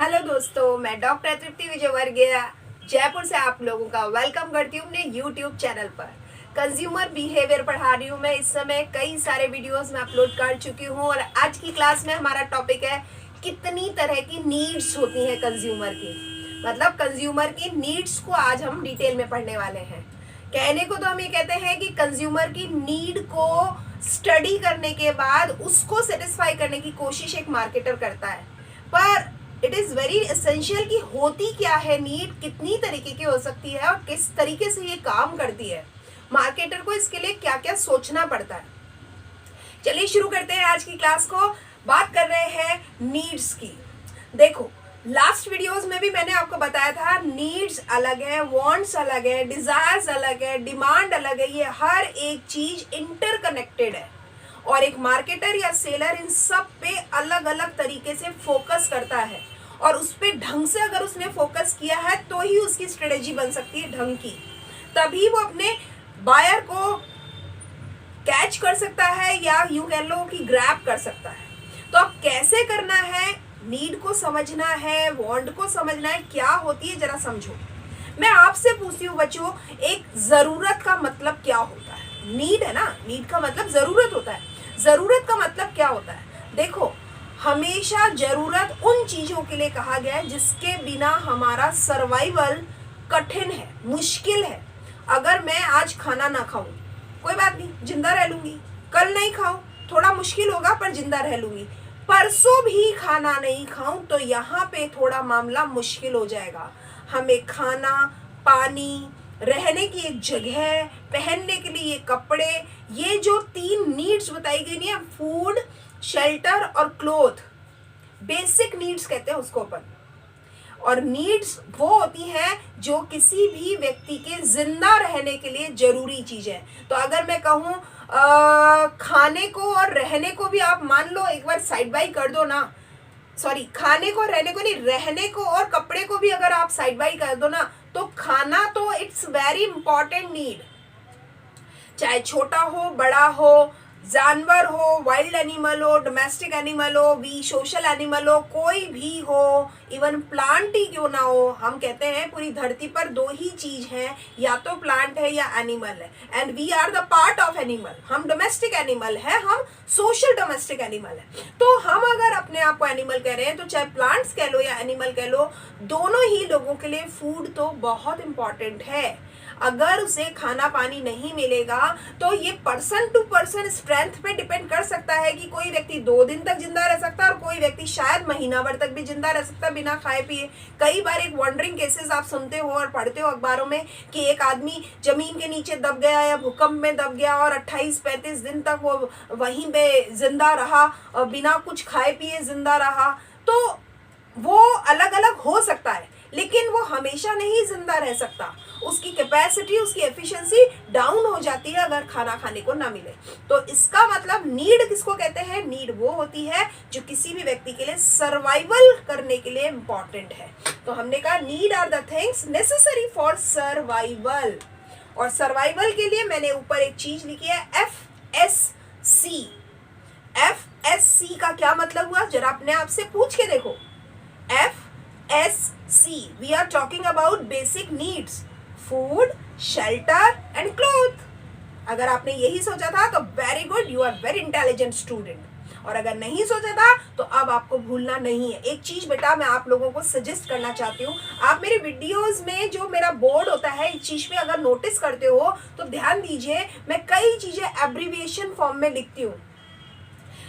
Hello दोस्तों, मैं doctor तृप्ति विजयवर्गीय जयपुर से आप लोगों का वेलकम करती हूँ अपने यूट्यूब चैनल पर। कंज्यूमर बिहेवियर पढ़ा रही हूँ मैं। इस समय कई सारे वीडियोस में अपलोड कर चुकी हूँ और आज की क्लास में हमारा टॉपिक है कितनी तरह की नीड्स होती हैं कंज्यूमर की। मतलब कंज्यूमर की नीड्स को आज हम डिटेल में पढ़ने वाले हैं। कहने को तो हम ये कहते हैं कि कंज्यूमर की नीड को स्टडी करने के बाद उसको सेटिस्फाई करने की कोशिश एक मार्केटर करता है, पर इट इज वेरी एसेंशियल कि होती क्या है नीड, कितनी तरीके की हो सकती है और किस तरीके से ये काम करती है। मार्केटर को इसके लिए क्या क्या सोचना पड़ता है। चलिए शुरू करते हैं आज की क्लास को। बात कर रहे हैं नीड्स की। देखो, लास्ट वीडियोस में भी मैंने आपको बताया था नीड्स अलग है, वांट्स अलग है, डिजायर्स अलग है, डिमांड अलग है। ये हर एक चीज इंटरकनेक्टेड है और एक मार्केटर या सेलर इन सब पे अलग अलग तरीके से फोकस करता है और उस पे ढंग से अगर उसने फोकस किया है तो ही उसकी स्ट्रेटेजी बन सकती है ढंग की। तभी वो अपने बायर को कैच कर सकता है या यूं कह लो कि ग्रैब कर सकता है। तो अब कैसे करना है, नीड को समझना है, वांट को समझना है, क्या होती है जरा समझो। मैं आपसे पूछती हूँ बच्चों, एक जरूरत का मतलब क्या होता है? नीड है ना, नीड का मतलब जरूरत होता है। जरूरत का मतलब क्या होता है? देखो, हमेशा जरूरत उन चीजों के लिए कहा गया है जिसके बिना हमारा सर्वाइवल कठिन है, मुश्किल है। अगर मैं आज खाना ना खाऊं, कोई बात नहीं, जिंदा रह लूंगी। कल नहीं खाऊं, थोड़ा मुश्किल होगा पर जिंदा रह लूंगी। परसों भी खाना नहीं खाऊं तो यहाँ पे थोड़ा मामला मुश्किल हो जाएगा। हमें खाना, पानी, रहने की एक जगह, पहनने के लिए ये कपड़े, ये जो 3 नीड्स बताई गई नहीं है, फूड, शेल्टर और क्लोथ, बेसिक नीड्स कहते हैं उसको अपन। और नीड्स वो होती हैं जो किसी भी व्यक्ति के जिंदा रहने के लिए जरूरी चीज है। तो अगर मैं कहूँ खाने को और रहने को भी आप मान लो एक बार साइड बाई कर दो ना, सॉरी, खाने को रहने को नहीं, रहने को और कपड़े को भी अगर आप साइड बाई कर दो ना, तो खाना तो इट्स वेरी इंपॉर्टेंट नीड। चाहे छोटा हो, बड़ा हो, जानवर हो, वाइल्ड एनिमल हो, डोमेस्टिक एनिमल हो, वी सोशल एनिमल हो, कोई भी हो, इवन प्लांट ही क्यों ना हो। हम कहते हैं पूरी धरती पर 2 ही चीज हैं, या तो प्लांट है या एनिमल है। And we are the part of animal. हम डोमेस्टिक एनिमल है, हम सोशल डोमेस्टिक एनिमल है। तो हम अगर अपने आप को एनिमल कह रहे हैं तो चाहे प्लांट्स कह लो या एनिमल कह लो, दोनों ही लोगों के लिए फूड तो बहुत इंपॉर्टेंट है। अगर उसे खाना पानी नहीं मिलेगा तो ये पर्सन टू पर्सन स्ट्रेंथ पे डिपेंड कर सकता है कि कोई व्यक्ति 2 दिन तक जिंदा रह सकता है और कोई व्यक्ति शायद महीना भर तक भी जिंदा रह सकता है बिना खाए पिए। कई बार एक वंडरिंग केसेस आप सुनते हो और पढ़ते हो अखबारों में कि एक आदमी जमीन के नीचे दब गया या भूकंप में दब गया और 28-35 दिन तक वो वहीं पे जिंदा रहा, बिना कुछ खाए पिए जिंदा रहा। तो वो अलग अलग हो सकता है, लेकिन वो हमेशा नहीं जिंदा रह सकता। उसकी कैपेसिटी, उसकी एफिशिएंसी डाउन हो जाती है अगर खाना खाने को ना मिले। तो इसका मतलब नीड किसको कहते हैं? नीड वो होती है जो किसी भी व्यक्ति के लिए सर्वाइवल करने के लिए इंपॉर्टेंट है। तो हमने कहा need are the things necessary for survival. और सर्वाइवल के लिए मैंने ऊपर एक चीज लिखी है, FSC। FSC का क्या मतलब हुआ, जरा अपने आप से पूछ के देखो। FSC, we are talking about basic needs, food, shelter and cloth। अगर आपने यही सोचा था तो very good, you are very intelligent student. और अगर नहीं सोचा था तो अब आपको भूलना नहीं है। एक चीज बेटा मैं आप लोगों को सजेस्ट करना चाहती हूँ, आप मेरे वीडियोस में जो मेरा बोर्ड होता है इस चीज पे अगर नोटिस करते हो तो ध्यान दीजिए, मैं कई चीजें एब्रीविएशन फॉर्म में लिखती हूँ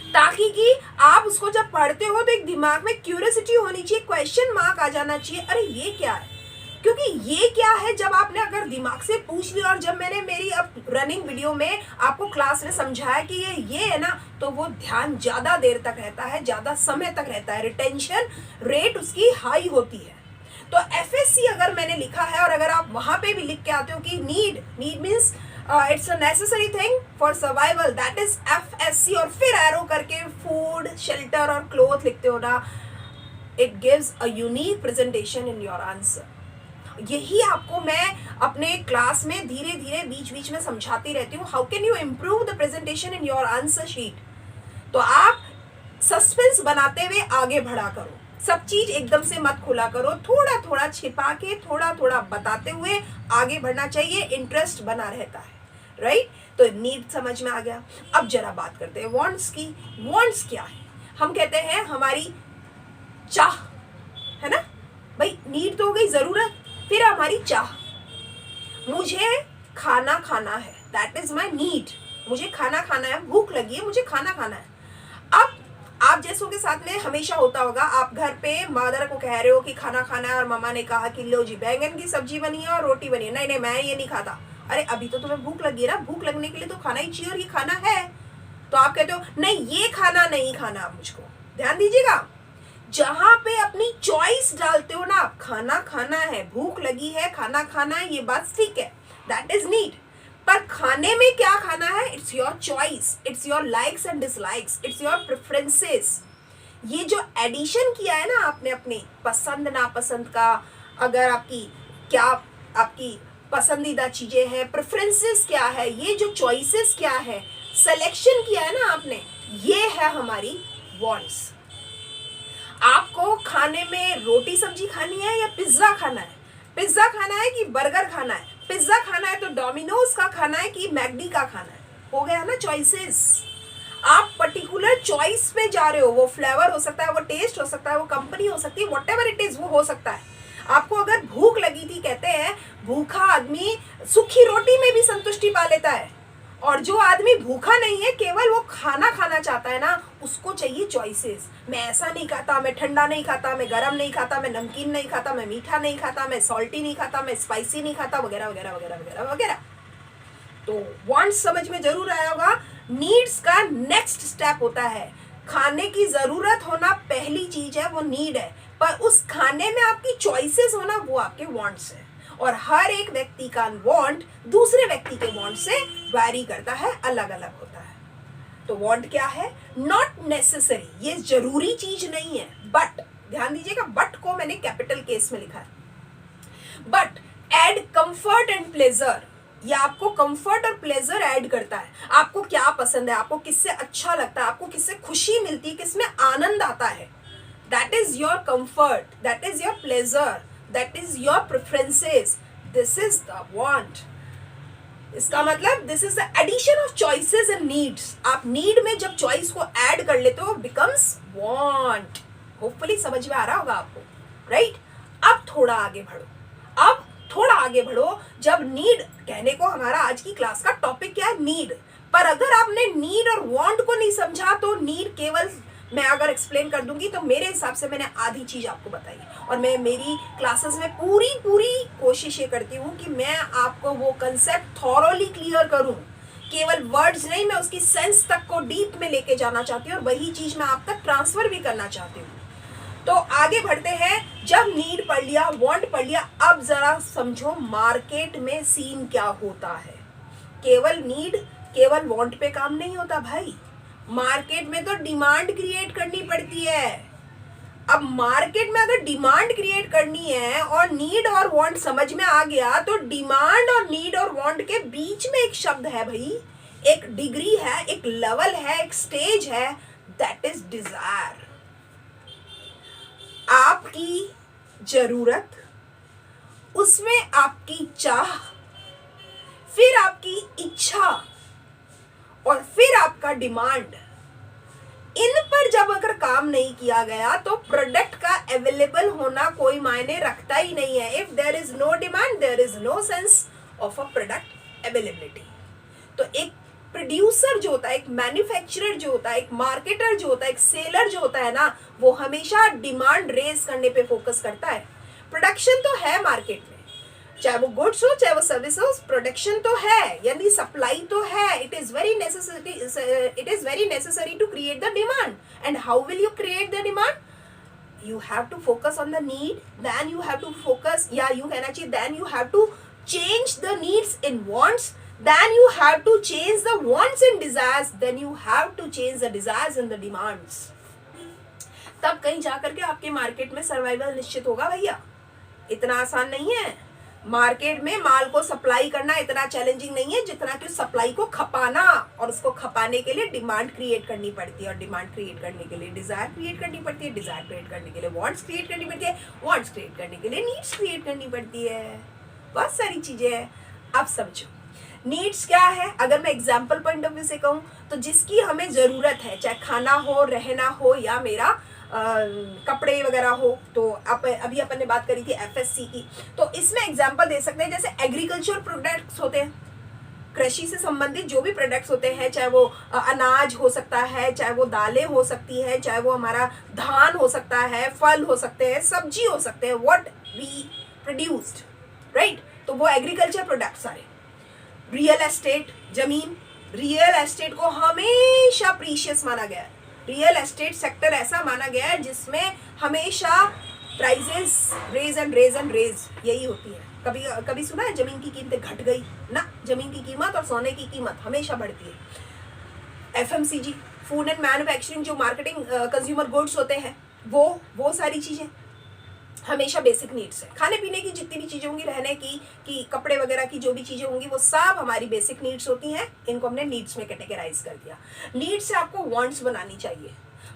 ताकि कि आप उसको जब पढ़ते हो तो एक दिमाग में क्यूरियोसिटी होनी चाहिए, क्वेश्चन मार्क आ जाना चाहिए, अरे ये क्या है। क्योंकि ये क्या है जब आपने अगर दिमाग से पूछ लिया और जब मैंने मेरी अब रनिंग वीडियो में आपको क्लास में समझाया कि ये है ना, तो वो ध्यान ज्यादा देर तक रहता है, ज्यादा समय तक रहता है, रिटेंशन रेट उसकी हाई होती है। तो FSC अगर मैंने लिखा है और अगर आप वहां पे भी लिख के आते हो कि need means it's a necessary thing for survival, that is FSC, और फिर एरो करके फूड, शेल्टर और क्लोथ लिखते हो ना, it gives a unique presentation in your answer. यही आपको मैं अपने क्लास में धीरे धीरे बीच बीच में समझाती रहती हूँ, how can you improve the presentation in your answer sheet. तो आप सस्पेंस बनाते हुए आगे बढ़ा करो। सब चीज एकदम से मत खुला करो, थोड़ा थोड़ा छिपा के, थोड़ा थोड़ा बताते हुए आगे बढ़ना चाहिए, इंटरेस्ट बना रहता है, राइट। तो नीड समझ में आ गया। अब जरा बात करते हैं वांट्स की। वांट्स क्या है? हम कहते हैं हमारी चाह, है ना भाई। नीड तो हो गई जरूरत, फिर हमारी चाह। मुझे खाना खाना है, दैट इज माई नीड। मुझे खाना खाना है, भूख लगी है, मुझे खाना खाना है। अब आप जैसों के साथ में हमेशा होता होगा, आप घर पे मदर को कह रहे हो कि खाना खाना है और मम्मा ने कहा कि लो जी बैंगन की सब्जी बनी है और रोटी बनी है। नहीं नहीं, मैं ये नहीं खाता। अरे अभी तो तुम्हें भूख लगी है ना, भूख लगने के लिए तो खाना ही चाहिए और ये खाना है। तो आप कहते हो नहीं ये खाना नहीं खाना। आप मुझको ध्यान दीजिएगा, जहां पे अपनी चॉइस डालते हो ना आप, खाना खाना है, भूख लगी है, खाना खाना है, ये बात ठीक है, दैट इज नीड। पर खाने में क्या खाना है, it's your choice, it's your likes and dislikes, it's your preferences. ये जो एडिशन किया है ना आपने अपने पसंद नापसंद का, अगर आपकी क्या आपकी पसंदीदा चीजें हैं, प्रेफरेंसेस क्या है, ये जो चॉइसेस क्या है, सिलेक्शन किया है ना आपने, ये है हमारी वांट्स। आपको खाने में रोटी सब्जी खानी है या पिज्जा खाना है? पिज्जा खाना है कि बर्गर खाना है? पिज्जा खाना है तो डोमिनोज का खाना है कि मैकडी का खाना है? हो गया ना चॉइसेस। आप पर्टिकुलर चॉइस पे जा रहे हो, वो फ्लेवर हो सकता है, वो टेस्ट हो सकता है, वो कंपनी हो सकती है, व्हाटएवर इट इज वो हो सकता है। आपको अगर भूख लगी थी, कहते हैं भूखा आदमी सूखी रोटी में भी संतुष्टि पा लेता है, और जो आदमी भूखा नहीं है, केवल वो खाना खाना चाहता है ना, उसको चाहिए चॉइसेस। मैं ऐसा नहीं खाता, मैं ठंडा नहीं खाता, मैं गरम नहीं खाता, मैं नमकीन नहीं खाता, मैं मीठा नहीं खाता, मैं सॉल्टी नहीं खाता, मैं स्पाइसी नहीं खाता, वगैरह वगैरह वगैरह वगैरह वगैरह। तो वांट्स समझ में जरूर आया होगा। नीड्स का नेक्स्ट स्टेप होता है, खाने की जरूरत होना पहली चीज है, वो नीड है, पर उस खाने में आपकी चॉइसेस होना वो आपके वांट्स है। और हर एक व्यक्ति का वांट दूसरे व्यक्ति के वांट से वैरी करता है, अलग अलग होता है। तो वांट क्या है? नॉट नेसेसरी, ये जरूरी चीज नहीं है, बट ध्यान दीजिएगा, बट को मैंने कैपिटल केस में लिखा है। But add comfort and pleasure, ये आपको कंफर्ट और प्लेजर ऐड करता है। आपको क्या पसंद है, आपको किससे अच्छा लगता है, आपको किससे खुशी मिलती है, किसमें आनंद आता है, that is your comfort, that is your pleasure, that is your preferences, this is the want. इसका मतलब this is the addition of choices and needs. आप नीड में जब चॉइस को ऐड कर लेते हो, बिकम्स वांट। होपफुली समझ में आ रहा होगा आपको, राइट? अब थोड़ा आगे बढ़ो, अब थोड़ा आगे बढ़ो। जब नीड, कहने को हमारा आज की क्लास का टॉपिक क्या है? नीड। पर अगर आपने नीड और वांट को नहीं समझा तो नीड केवल मैं अगर एक्सप्लेन कर दूंगी तो मेरे हिसाब से मैंने आधी चीज आपको बताई। और मैं मेरी क्लासेस में पूरी कोशिश ये करती हूँ कि मैं आपको वो कंसेप्ट थॉरोली क्लियर करूँ, केवल वर्ड्स नहीं, मैं उसकी सेंस तक को डीप में लेके जाना चाहती हूँ और वही चीज मैं आप तक ट्रांसफर भी करना चाहती हूँ। तो आगे बढ़ते हैं। जब नीड पढ़ लिया, वांट पढ़ लिया, अब जरा समझो मार्केट में सीन क्या होता है। केवल नीड, केवल वांट पे काम नहीं होता भाई, मार्केट में तो डिमांड क्रिएट करनी पड़ती है। अब मार्केट में अगर डिमांड क्रिएट करनी है और नीड और वांट समझ में आ गया, तो डिमांड और नीड और वांट के बीच में एक शब्द है भाई, एक डिग्री है, एक लेवल है, एक स्टेज है, दैट इज डिजायर। आपकी जरूरत, उसमें आपकी चाह, फिर आपकी इच्छा और फिर आपका डिमांड। इन पर जब अगर काम नहीं किया गया तो प्रोडक्ट का अवेलेबल होना कोई मायने रखता ही नहीं है। If there is no demand, there is no sense of a product availability. तो एक प्रोड्यूसर जो होता है, एक मैन्युफैक्चरर जो होता है, एक मार्केटर जो होता है, एक सेलर जो होता है ना, वो हमेशा डिमांड रेज करने पे फोकस करता है। प्रोडक्शन तो है मार्केट में, चाहे वो गुड्स हो चाहे वो सर्विस हो, प्रोडक्शन तो है, यानी सप्लाई तो है। It is very necessary to create the demand. And how will you create the demand? You have to focus on the need, then you have to focus, या you कहना चाहिए then you have to change the needs in wants, then you have to change the wants in desires, then you have to change the desires in the demands. तब कहीं जाकर के आपके market में survival निश्चित होगा भैया। इतना आसान नहीं है। मार्केट में माल को सप्लाई करना इतना चैलेंजिंग नहीं है जितना कि सप्लाई को खपाना, और उसको खपाने के लिए डिमांड क्रिएट करनी पड़ती है, और डिमांड क्रिएट करने के लिए डिजायर क्रिएट करनी पड़ती है, डिजायर क्रिएट करने के लिए वांट्स क्रिएट करनी पड़ती है, वांट्स क्रिएट करने के लिए नीड्स क्रिएट करनी पड़ती है। बहुत सारी चीजें हैं। अब समझो नीड्स क्या है। अगर मैं एग्जाम्पल पॉइंट ऑफ व्यू से कहूँ तो जिसकी हमें जरूरत है, चाहे खाना हो, रहना हो, या मेरा कपड़े वगैरह हो। तो अभी अपन ने बात करी थी एफएससी की, तो इसमें एग्जांपल दे सकते हैं जैसे एग्रीकल्चर प्रोडक्ट्स होते हैं, कृषि से संबंधित जो भी प्रोडक्ट्स होते हैं, चाहे वो अनाज हो सकता है, चाहे वो दालें हो सकती है, चाहे वो हमारा धान हो सकता है, फल हो सकते हैं, सब्जी हो सकते हैं, व्हाट वी प्रोड्यूस्ड, राइट। तो वो एग्रीकल्चर प्रोडक्ट्स सारे। रियल एस्टेट, जमीन, रियल एस्टेट को हमेशा प्रीशियस माना गया है। रियल एस्टेट सेक्टर ऐसा माना गया है जिसमें हमेशा prices raise and raise and raise यही होती है। कभी कभी सुना है जमीन की कीमतें घट गई ना? जमीन की कीमत और सोने की कीमत हमेशा बढ़ती है। एफएमसीजी, फूड एंड मैन्युफैक्चरिंग, जो मार्केटिंग कंज्यूमर गुड्स होते हैं, वो सारी चीजें हमेशा बेसिक नीड्स है। खाने पीने की जितनी भी चीजें होंगी, रहने की कपड़े वगैरह की जो भी चीजें होंगी, वो सब हमारी बेसिक नीड्स होती हैं। इनको हमने नीड्स में कैटेगराइज कर दिया। नीड्स से आपको वांट्स बनानी चाहिए।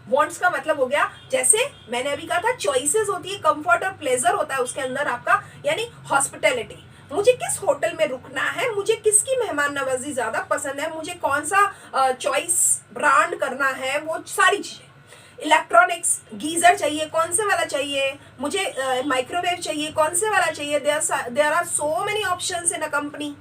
वांट्स का मतलब हो गया, जैसे मैंने अभी कहा था, चॉइसेस होती है, कंफर्ट और प्लेजर होता है उसके अंदर आपका, यानी हॉस्पिटैलिटी। मुझे किस होटल में रुकना है, मुझे किसकी मेहमान नवाजी ज्यादा पसंद है, मुझे कौन सा चॉइस ब्रांड करना है, वो सारी चीजें। इलेक्ट्रॉनिक्स, गीजर चाहिए, कौन से वाला चाहिए, मुझे माइक्रोवेव चाहिए, कौन से वाला चाहिए, there are so many options in a company,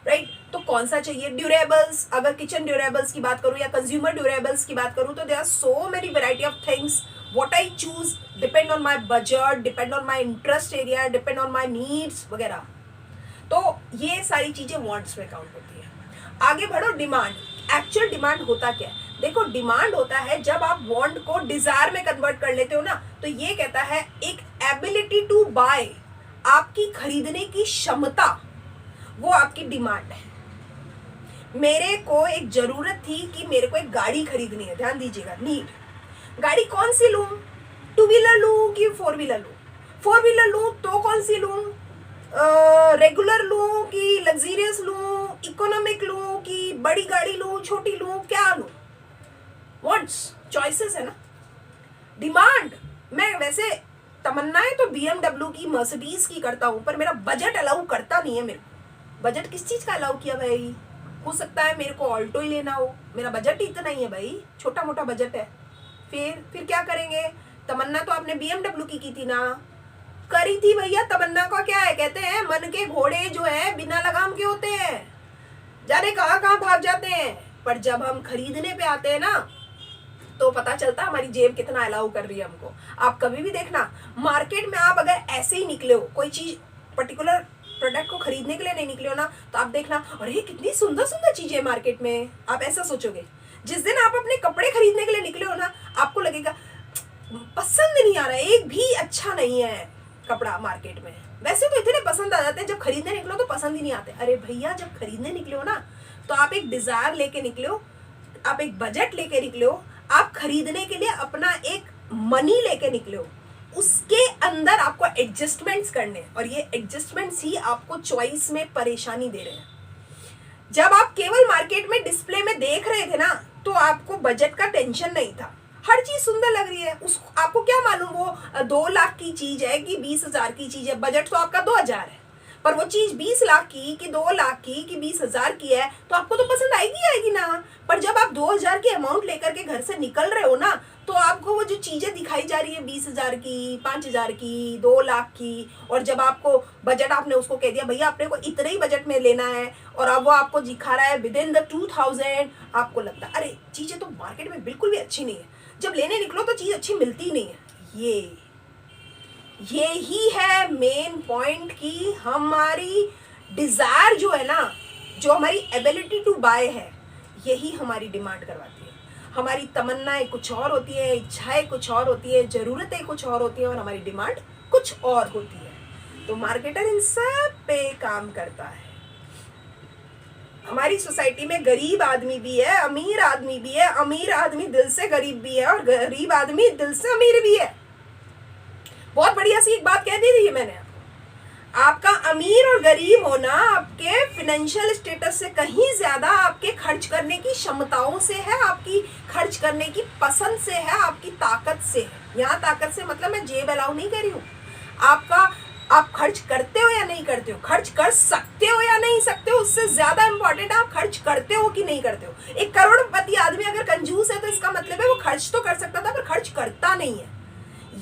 right. तो कौन सा चाहिए। ड्यूरेबल्स, अगर किचन ड्यूरेबल्स की बात करूं या कंज्यूमर ड्यूरेबल्स की बात करूं, तो there are so many variety of things. What I choose depend on my budget, depend on my interest area, depend on my needs वगैरह। तो ये सारी चीजें वांट्स में काउंट होती है। आगे बढ़ो, डिमांड। एक्चुअल डिमांड होता क्या है? देखो, डिमांड होता है जब आप वांट को डिजायर में कन्वर्ट कर लेते हो ना, तो ये कहता है एक एबिलिटी टू बाय, आपकी खरीदने की क्षमता, वो आपकी डिमांड है। मेरे को एक जरूरत थी कि मेरे को एक गाड़ी खरीदनी है, ध्यान दीजिएगा, नीड। गाड़ी कौन सी लूं? टू व्हीलर लूं कि फोर व्हीलर लूं? फोर व्हीलर लूं तो कौन सी लूं? रेगुलर लूं कि लग्जरियस लूं, इकोनॉमिक लूं कि बड़ी गाड़ी लूं, छोटी लूं, क्या लूं? वांट्स, चॉइसेस है ना। डिमांड, मैं वैसे तमन्नाएं तो BMW की, मर्सिडीज की करता हूं, पर मेरा बजट अलाउ करता नहीं है। मेरे बजट किस चीज का अलाउ किया भाई? हो सकता है मेरे को ऑल्टो ही लेना हो, मेरा बजट ही इतना ही है भाई, छोटा मोटा बजट है। फिर क्या करेंगे? तमन्ना तो आपने BMW की थी ना? करी थी भैया। तमन्ना का क्या है, कहते हैं मन के घोड़े जो है बिना लगाम के होते हैं, जाने कहाँ कहाँ भाग जाते हैं। पर जब हम खरीदने पे आते हैं ना, तो पता चलता है हमारी जेब कितना अलाउ कर रही है हमको। आप कभी भी देखना, मार्केट में आप अगर ऐसे ही निकले हो, कोई चीज पर्टिकुलर प्रोडक्ट को खरीदने के लिए नहीं निकले हो ना, तो आप देखना, अरे कितनी सुंदर सुंदर चीजें मार्केट में, आप ऐसा सोचोगे। जिस दिन आप अपने कपड़े खरीदने के लिए निकले हो ना, आपको लगेगा पसंद नहीं आ रहा है, एक भी अच्छा नहीं है कपड़ा मार्केट में। वैसे तो इतने पसंद आ जाते हैं, जब खरीदने निकलो तो पसंद ही नहीं आते। अरे भैया, जब खरीदने निकले हो ना, तो आप एक डिजायर लेके निकले हो, आप एक बजट लेके निकले हो, आप खरीदने के लिए अपना एक मनी लेके निकले हो। उसके अंदर आपको एडजस्टमेंट्स करने, और ये एडजस्टमेंट्स ही आपको चॉइस में परेशानी दे रहे हैं। जब आप केवल मार्केट में डिस्प्ले में देख रहे थे ना, तो आपको बजट का टेंशन नहीं था, हर चीज सुंदर लग रही है। उस आपको क्या मालूम वो 2 लाख की चीज है कि 20,000 की चीज है। बजट तो आपका 2,000 है, पर वो चीज 20 लाख की कि 2 लाख की कि 20,000 की है, तो आपको तो पसंद आएगी ना। पर जब आप 2,000 की अमाउंट लेकर के घर से निकल रहे हो ना, तो आपको वो जो चीजें दिखाई जा रही है 20,000 की, 5,000 की, 2 लाख की, और जब आपको बजट, आपने उसको कह दिया भैया अपने को इतने ही बजट में लेना है, और अब वो आपको दिखा रहा है विद इन द 2,000, आपको लगता है अरे चीजें तो मार्केट में बिल्कुल भी अच्छी नहीं है। जब लेने निकलो तो चीज अच्छी मिलती नहीं है। ये ही है मेन पॉइंट कि हमारी डिजायर जो है ना, जो हमारी एबिलिटी टू बाय है, यही हमारी डिमांड करवाती है। हमारी तमन्नाएं कुछ और होती है, इच्छाएं कुछ और होती है, जरूरतें कुछ और होती है, और हमारी डिमांड कुछ और होती है। तो मार्केटर इन सब पे काम करता है। हमारी सोसाइटी में गरीब आदमी भी है, अमीर आदमी भी है, अमीर आदमी दिल से गरीब भी है, और गरीब आदमी दिल से अमीर भी है। बहुत बढ़िया सी एक बात कह दी थी मैंने आपको। आपका अमीर और गरीब होना आपके फिनेंशियल स्टेटस से कहीं ज्यादा आपके खर्च करने की क्षमताओं से है, आपकी खर्च करने की पसंद से है, आपकी ताकत से है। यहाँ ताकत से मतलब मैं जेब अलाउ नहीं कर रही हूँ आपका, आप खर्च करते हो या नहीं करते हो, खर्च कर सकते हो या नहीं सकते हो, उससे ज्यादा इंपॉर्टेंट है आप खर्च करते हो कि नहीं करते हो। एक करोड़पति आदमी अगर कंजूस है तो इसका मतलब है वो खर्च तो कर सकता था पर खर्च करता नहीं है।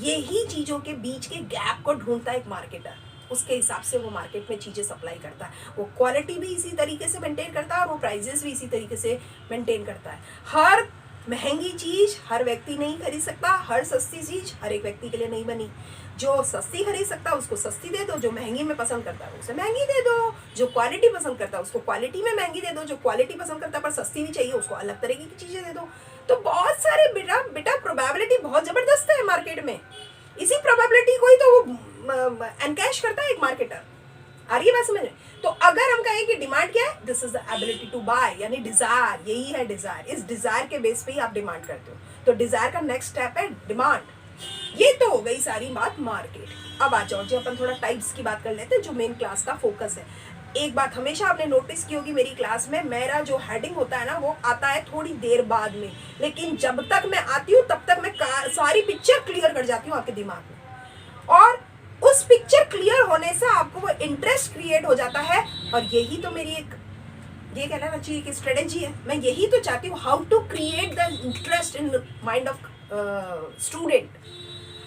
यही चीजों के बीच के गैप को ढूंढता है एक मार्केटर, उसके हिसाब से वो मार्केट में चीजें सप्लाई करता है। वो क्वालिटी भी इसी तरीके से मेंटेन करता है और वो प्राइजेस भी इसी तरीके से मेंटेन करता है। हर महंगी चीज हर व्यक्ति नहीं खरीद सकता, हर सस्ती चीज हर एक व्यक्ति के लिए नहीं बनी। जो सस्ती खरीद सकता है उसको सस्ती दे दो, जो महंगी में पसंद करता है उसे महंगी दे दो, जो क्वालिटी पसंद करता है उसको क्वालिटी में महंगी दे दो, जो क्वालिटी पसंद करता है पर सस्ती भी चाहिए उसको अलग तरह की चीजें दे दो। तो बहुत सारे बेटा प्रोबेबिलिटी बहुत जबरदस्त है मार्केट में, इसी प्रोबेबिलिटी को ही तो वो एनकैश करता है एक मार्केटर। आ रही है बात समझ में? तो अगर हम कहें कि डिमांड क्या है, this is the ability to buy, यानी डिजायर, यही है डिजायर। इस डिजायर के बेस पे ही आप डिमांड करते हो, तो डिजायर का नेक्स्ट स्टेप है डिमांड। ये तो हो गई सारी बात मार्केट। अब आ जाओ जी अपन थोड़ा टाइप्स की बात कर लेते हैं जो मेन क्लास का फोकस है। एक बात हमेशा आपने नोटिस की होगी, मेरी क्लास में मेरा जो हेडिंग होता है ना वो आता है थोड़ी देर बाद में, लेकिन जब तक मैं आती हूँ तब तक मैं सारी पिक्चर क्लियर कर जाती हूँ आपके दिमाग में, और उस पिक्चर क्लियर होने से आपको वो इंटरेस्ट क्रिएट हो जाता है। और यही तो मेरी एक ये कहना चाहिए कि स्ट्रेटेजी है, मैं यही तो चाहती हूँ, how to create the interest in mind of student.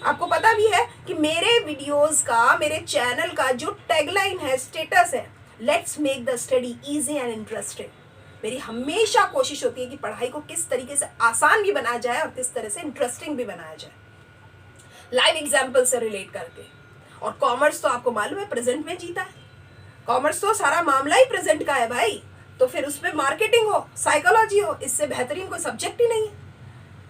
आपको पता भी है कि मेरे वीडियोस का, मेरे चैनल का जो टैगलाइन है, स्टेटस है, let's make the study easy and interesting. मेरी हमेशा कोशिश होती है कि पढ़ाई को किस तरीके से आसान भी बनाया जाए और किस तरह से इंटरेस्टिंग भी बनाया जाए, लाइव एग्जाम्पल से रिलेट करके। और कॉमर्स तो आपको मालूम है प्रेजेंट में जीता है, कॉमर्स तो सारा मामला ही प्रेजेंट का है भाई, तो फिर उसमें मार्केटिंग हो, साइकोलॉजी हो, इससे बेहतरीन कोई सब्जेक्ट ही नहीं है।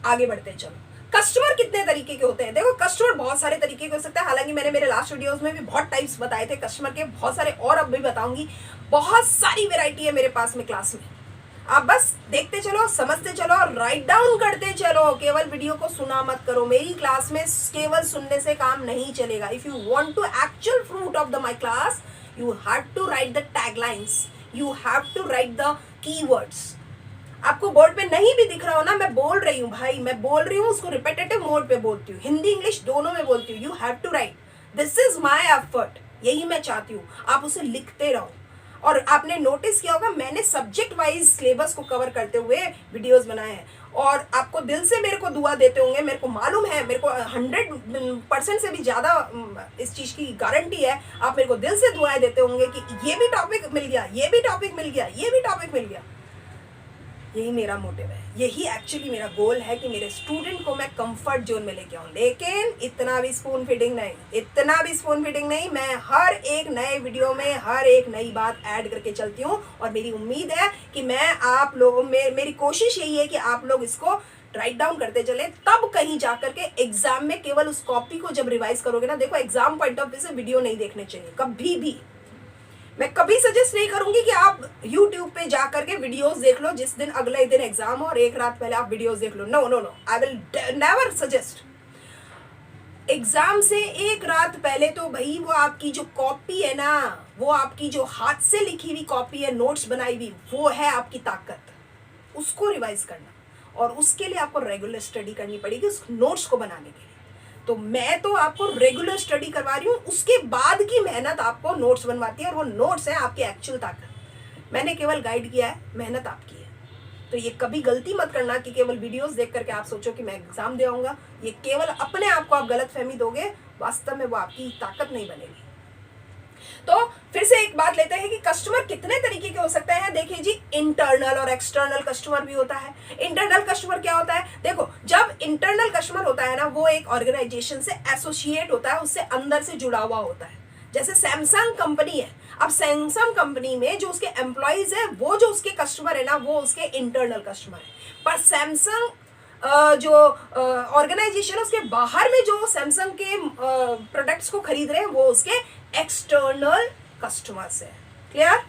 आगे बढ़ते हैं, चलो। कस्टमर कितने तरीके के होते हैं? देखो कस्टमर बहुत सारे तरीके के हो सकते हैं, हालांकि मैंने मेरे लास्ट वीडियोस में भी बहुत टाइप्स बताए थे कस्टमर के, बहुत सारे और अब भी बताऊंगी। बहुत सारी वैरायटी है मेरे पास में क्लास में, आप बस देखते चलो, समझते चलो और राइट डाउन करते चलो। केवल वीडियो को सुना मत करो, मेरी क्लास में केवल सुनने से काम नहीं चलेगा। If you want to actual fruit of the my class, you have to write the taglines, you have to write the keywords. आपको बोर्ड पे नहीं भी दिख रहा हो ना, मैं बोल रही हूँ भाई, मैं बोल रही हूँ, उसको रिपीटेटिव मोड पे बोलती हूँ, हिंदी इंग्लिश दोनों में बोलती हूँ। You have to write, this is my effort, यही मैं चाहती हूँ, आप उसे लिखते रहो। और आपने नोटिस किया होगा मैंने सब्जेक्ट वाइज सिलेबस को कवर करते हुए वीडियोस बनाए हैं, और आपको दिल से मेरे को दुआ देते होंगे, मेरे को मालूम है, मेरे को 100% से भी ज़्यादा इस चीज़ की गारंटी है, आप मेरे को दिल से दुआएं देते होंगे कि ये भी टॉपिक मिल गया, ये भी टॉपिक मिल गया, ये भी टॉपिक मिल गया। यही मेरा मोटिव है, यही एक्चुअली मेरा गोल है कि मेरे स्टूडेंट को मैं कंफर्ट जोन में लेके आऊँ। लेकिन इतना भी स्पून फीडिंग नहीं, इतना भी स्पून फीडिंग नहीं, मैं हर एक नए वीडियो में हर एक नई बात ऐड करके चलती हूँ। और मेरी उम्मीद है कि मैं आप लोगों में, मेरी कोशिश यही है कि आप लोग इसको राइट डाउन करते चले, तब कहीं जाकर के एग्जाम में केवल उस कॉपी को जब रिवाइज करोगे ना, देखो एग्जाम पॉइंट ऑफ व्यू से वीडियो नहीं देखने चाहिए कभी भी। मैं कभी सजेस्ट नहीं करूंगी कि आप YouTube पे जा करके वीडियोस देख लो जिस दिन अगले दिन एग्जाम हो और एक रात पहले आप वीडियोस देख लो। No no no, I will never suggest. Exam से एक रात पहले तो भाई वो आपकी जो कॉपी है ना, वो आपकी जो हाथ से लिखी हुई कॉपी है, नोट्स बनाई हुई, वो है आपकी ताकत, उसको रिवाइज करना। और उसके लिए आपको रेगुलर स्टडी करनी पड़ेगी उस नोट्स को बनाने के लिए। तो मैं तो आपको रेगुलर स्टडी करवा रही हूँ, उसके बाद की मेहनत आपको नोट्स बनवाती है, और वो नोट्स है आपकी एक्चुअल ताकत। मैंने केवल गाइड किया है, मेहनत आपकी है। तो ये कभी गलती मत करना कि केवल वीडियोस देख करके आप सोचो कि मैं एग्जाम दे आऊंगा, ये केवल अपने आप को आप गलत फहमी दोगे, वास्तव में वो आपकी ताकत नहीं बनेगी। तो फिर से एक बात लेते हैं कि कस्टमर कितने तरीके के हो सकते हैं। देखिए जी, इंटरनल और एक्सटर्नल कस्टमर भी होता है। इंटरनल कस्टमर क्या होता है? देखो, जब इंटरनल कस्टमर होता है ना, वो एक ऑर्गेनाइजेशन से एसोसिएट होता है, उससे अंदर से जुड़ा हुआ होता है। जैसे सैमसंग कंपनी है, अब सैमसंग कंपनी में जो उसके एम्प्लॉइज है, वो जो उसके कस्टमर है ना, वो उसके इंटरनल कस्टमर है। पर सैमसंग जो ऑर्गेनाइजेशन है, उसके बाहर में जो सैमसंग के प्रोडक्ट्स को खरीद रहे हैं, वो उसके एक्सटर्नल कस्टमर्स है। क्लियर?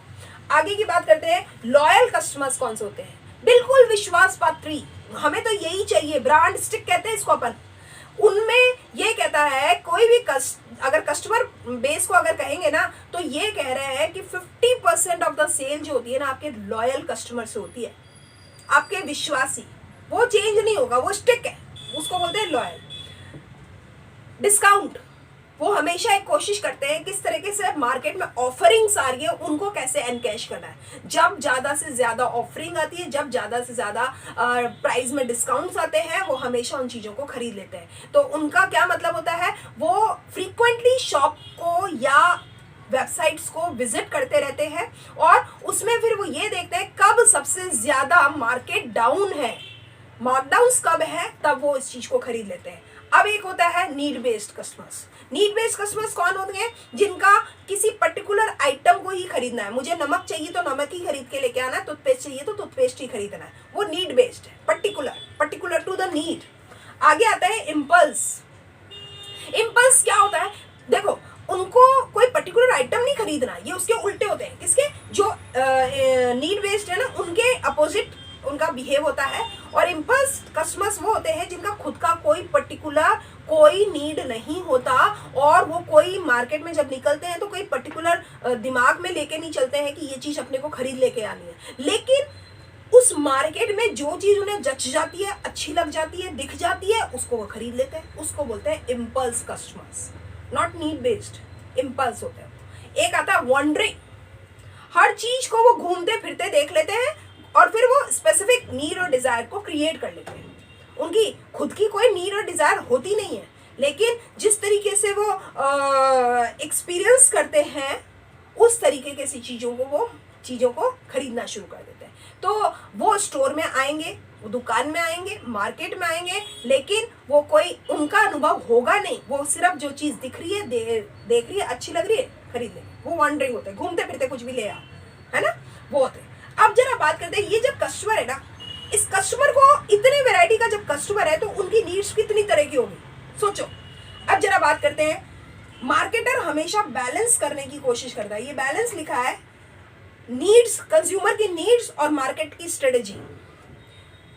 आगे की बात करते हैं, लॉयल कस्टमर्स कौन से होते हैं? बिल्कुल विश्वास पात्री, हमें तो यही चाहिए, ब्रांड स्टिक कहते हैं इसको अपन। उनमें ये कहता है कोई भी अगर कस्टमर बेस को अगर कहेंगे ना तो ये कह रहे हैं कि 50% ऑफ द सेल जो होती है ना आपके लॉयल कस्टमर से होती है, आपके विश्वासी। वो चेंज नहीं होगा, वो स्टिक है, उसको बोलते हैं लॉयल। डिस्काउंट, वो हमेशा एक कोशिश करते हैं किस तरीके से मार्केट में ऑफरिंग्स आ रही है उनको कैसे एनकैश करना है। जब ज़्यादा से ज़्यादा ऑफरिंग आती है, जब ज़्यादा से ज़्यादा प्राइस में डिस्काउंट्स आते हैं, वो हमेशा उन चीज़ों को खरीद लेते हैं। तो उनका क्या मतलब होता है, वो फ्रीक्वेंटली शॉप को या वेबसाइट्स को विजिट करते रहते हैं और उसमें फिर वो ये देखते हैं कब सबसे ज़्यादा मार्केट डाउन है, मार्कडाउन्स कब है, तब वो इस चीज़ को खरीद लेते हैं। अब एक होता है need based customers. Need based customers कौन होते हैं, जिनका किसी पर्टिकुलर आइटम को ही खरीदना है। मुझे नमक चाहिए तो नमक ही खरीद के लेके आना है, टूथपेस्ट चाहिए तो टूथपेस्ट ही खरीदना है। वो नीड बेस्ड है, पर्टिकुलर टू द नीड। आगे आता है इम्पल्स। इम्पल्स क्या होता है, देखो उनको कोई पर्टिकुलर आइटम नहीं खरीदना, ये उसके उल्टे होते हैं। किसके, जो नीड बेस्ड है ना, उनके अपोजिट उनका बिहेव होता है। और इम्पल्स कस्टमर्स वो होते हैं जिनका खुद का कोई पर्टिकुलर कोई नीड नहीं होता और वो कोई मार्केट में जब निकलते हैं तो कोई पर्टिकुलर दिमाग में लेके नहीं चलते हैं कि ये चीज़ अपने को खरीद लेके आनी है, लेकिन उस मार्केट में जो चीज़ उन्हें जच जाती है, अच्छी लग जाती है, दिख जाती है, उसको वो खरीद लेते हैं। उसको बोलते हैं impulse customers, not need based, impulse होते हैं। एक आता है वॉन्डरिंग। हर चीज को वो घूमते फिरते देख लेते हैं और फिर वो स्पेसिफिक नीड और डिजायर को क्रिएट कर लेते हैं। उनकी खुद की कोई नीड और डिजायर होती नहीं है, लेकिन जिस तरीके से वो एक्सपीरियंस करते हैं उस तरीके की सी चीज़ों को खरीदना शुरू कर देते हैं। तो वो स्टोर में आएंगे, वो दुकान में आएंगे, मार्केट में आएंगे, लेकिन वो कोई उनका अनुभव होगा नहीं। वो सिर्फ जो चीज़ दिख रही है, देख रही है, अच्छी लग रही है, खरीद लेंगे। वो वॉन्डरिंग होते हैं, घूमते फिरते कुछ भी ले आ, है ना, वो होते हैं। अब जरा बात करते हैं, ये जब कस्टमर है ना, इस कस्टमर को इतने वैरायटी का जब कस्टमर है तो उनकी नीड्स कितनी तरह की होगी, सोचो। अब जरा बात करते हैं, मार्केटर हमेशा बैलेंस करने की कोशिश करता है। ये बैलेंस लिखा है, नीड्स, कंज्यूमर की नीड्स और मार्केट की स्ट्रेटेजी।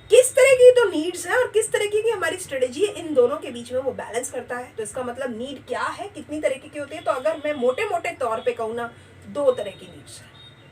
किस तरह की तो नीड्स है और किस तरह की हमारी स्ट्रेटेजी है, इन दोनों के बीच में वो बैलेंस करता है। तो इसका मतलब नीड क्या है, कितनी तरह की होती है, तो अगर मैं मोटे मोटे तौर पे कहूँ ना, दो तरह की नीड्स है।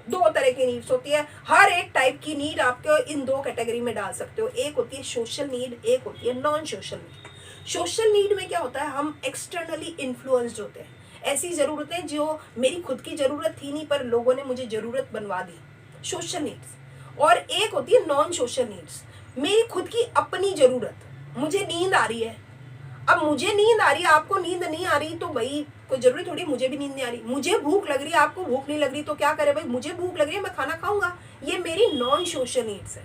दो तरह की नीड्स होती है। हर एक टाइप की नीड आपको इन दो कैटेगरी में डाल सकते हो। एक होती है सोशल नीड, एक होती है non social need. Social need में क्या होता है, हम एक्सटर्नली इन्फ्लुएंस्ड होते हैं। ऐसी ज़रूरतें जो मेरी खुद की ज़रूरत थी नहीं पर लोगों ने मुझे ज़रूरत बनवा दी, सोशल नीड्स। और एक होती है नॉन सोशल नीड्स, मेरी खुद की अपनी ज़रूरत। मुझे नींद आ रही है, अब मुझे नींद आ रही है, आपको नींद नहीं आ रही, तो भाई कोई जरूरी थोड़ी मुझे भी नींद नहीं आ रही। मुझे भूख लग रही है, आपको भूख नहीं लग रही, तो क्या करे भाई, मुझे भूख लग रही है, मैं खाना खाऊंगा। ये मेरी नॉन सोशल नीड्स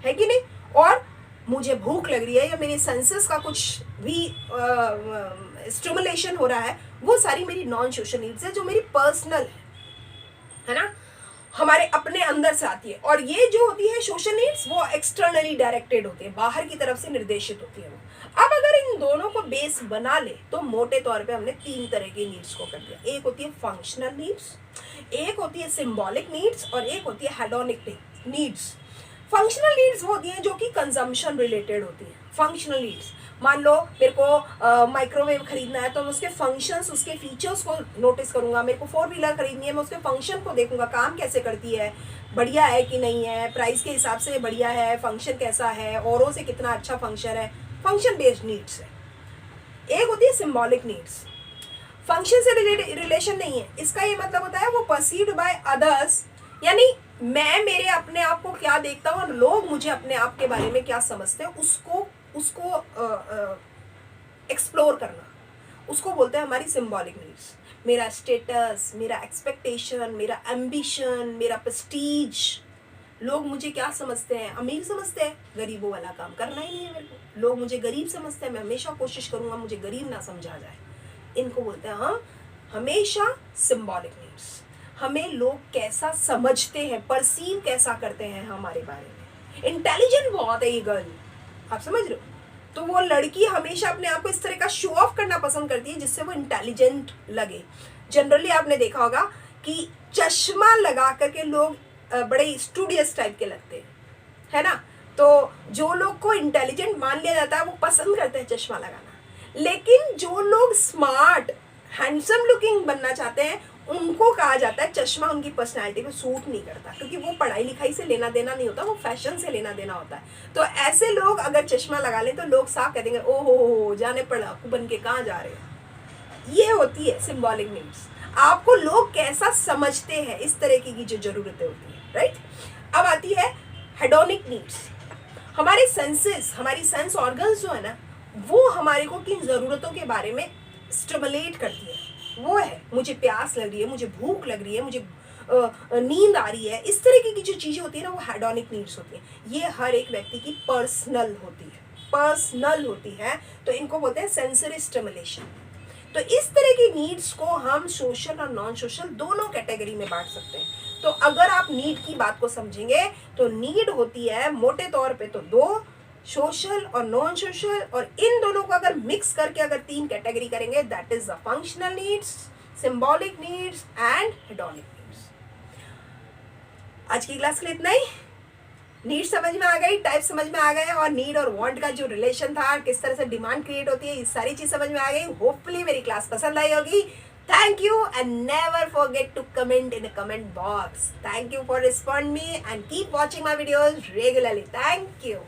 है कि नहीं। और मुझे भूख लग रही है या मेरे सेंसेस का कुछ भी स्टिमुलेशन हो रहा है, वो सारी मेरी नॉन सोशल नीड्स है, जो मेरी पर्सनल है ना, हमारे अपने अंदर से आती है। और ये जो होती है सोशल नीड्स, वो एक्सटर्नली डायरेक्टेड होती है, बाहर की तरफ से निर्देशित होती है वो। अब अगर इन दोनों को बेस बना ले तो मोटे तौर पे हमने तीन तरह की नीड्स को कर दिया। एक होती है फंक्शनल नीड्स, एक होती है सिंबॉलिक नीड्स और एक होती है हेडोनिक नीड्स। फंक्शनल नीड्स वो होती हैं जो कि कंजम्पशन रिलेटेड होती हैं। फंक्शनल नीड्स, मान लो मेरे को माइक्रोवेव खरीदना है तो मैं उसके फंक्शंस, उसके फीचर्स को नोटिस करूंगा। मेरे को 4 व्हीलर खरीदनी है, मैं उसके फंक्शन को देखूंगा, काम कैसे करती है, बढ़िया है कि नहीं है, प्राइस के हिसाब से बढ़िया है, फंक्शन कैसा है, औरों से कितना अच्छा फंक्शन है। फंक्शन बेस्ड नीड्स है। एक होती है सिंबॉलिक नीड्स, फंक्शन से रिलेशन नहीं है। इसका ये मतलब होता है वो परसीव्ड बाय अदर्स, यानी मैं मेरे अपने आप को क्या देखता हूँ और लोग मुझे अपने आप के बारे में क्या समझते हैं, उसको एक्सप्लोर करना, उसको बोलते हैं हमारी सिंबॉलिक नीड्स। मेरा स्टेटस, मेरा एक्सपेक्टेशन, मेरा एम्बिशन, मेरा प्रेस्टीज, लोग मुझे क्या समझते हैं, अमीर समझते हैं, गरीबों वाला काम करना ही नहीं है मेरे को। लोग मुझे गरीब समझते हैं, मैं हमेशा कोशिश करूँगा मुझे गरीब ना समझा जाए। इनको बोलते हैं हम हमेशा सिंबॉलिक नीड्स। हमें लोग कैसा समझते हैं, परसीव कैसा करते हैं हमारे बारे में। इंटेलिजेंट बहुत है ये गर्ल, आप समझ रहे हो, तो वो लड़की हमेशा अपने आप को इस तरह का शो ऑफ करना पसंद करती है जिससे वो इंटेलिजेंट लगे। जनरली आपने देखा होगा कि चश्मा लगा करके लोग बड़े स्टूडियस टाइप के लगते हैं, है ना। तो जो लोग को इंटेलिजेंट मान लिया जाता है वो पसंद करते हैं चश्मा लगाना। लेकिन जो लोग स्मार्ट हैंडसम लुकिंग बनना चाहते हैं उनको कहा जाता है चश्मा उनकी पर्सनालिटी पे सूट नहीं करता, क्योंकि वो पढ़ाई लिखाई से लेना देना नहीं होता, वो फैशन से लेना देना होता है। तो ऐसे लोग अगर चश्मा लगा लें तो लोग साफ कह देंगे ओ हो जाने पढ़ाकू बन के कहाँ जा रहे हैं। ये होती है सिंबॉलिक नीड्स। आपको लोग कैसा समझते हैं, इस तरह की जो जरूरतें होती है, राइट। अब आती है हेडोनिक नीड्स। हमारे सेंसेस, हमारी सेंस ऑर्गन्स जो है ना, वो हमारे को किन ज़रूरतों के बारे में स्टिमुलेट करती है। वो है मुझे प्यास लग रही है, मुझे भूख लग रही है, मुझे नींद आ रही है, इस तरह की जो चीज़ें होती है ना, वो हेडोनिक नीड्स होती हैं। ये हर एक व्यक्ति की पर्सनल होती है, तो इनको बोलते हैं सेंसरी स्टिमुलेशन। तो इस तरह की नीड्स को हम सोशल और नॉन सोशल दोनों कैटेगरी में बांट सकते हैं। तो अगर आप नीड की बात को समझेंगे तो नीड होती है मोटे तौर पे तो दो, सोशल और नॉन सोशल, और इन दोनों को अगर मिक्स करके अगर 3 कैटेगरी करेंगे, that is the functional needs, symbolic needs and hedonic needs. आज की क्लास के लिए इतना ही। नीड समझ में आ गई, टाइप समझ में आ गए, और नीड और वांट का जो रिलेशन था, किस तरह से डिमांड क्रिएट होती है, ये सारी चीज समझ में आ गई। होपफुली मेरी क्लास पसंद आई होगी। Thank you and never forget to comment in the comment box. Thank you for responding me and keep watching my videos regularly. Thank you.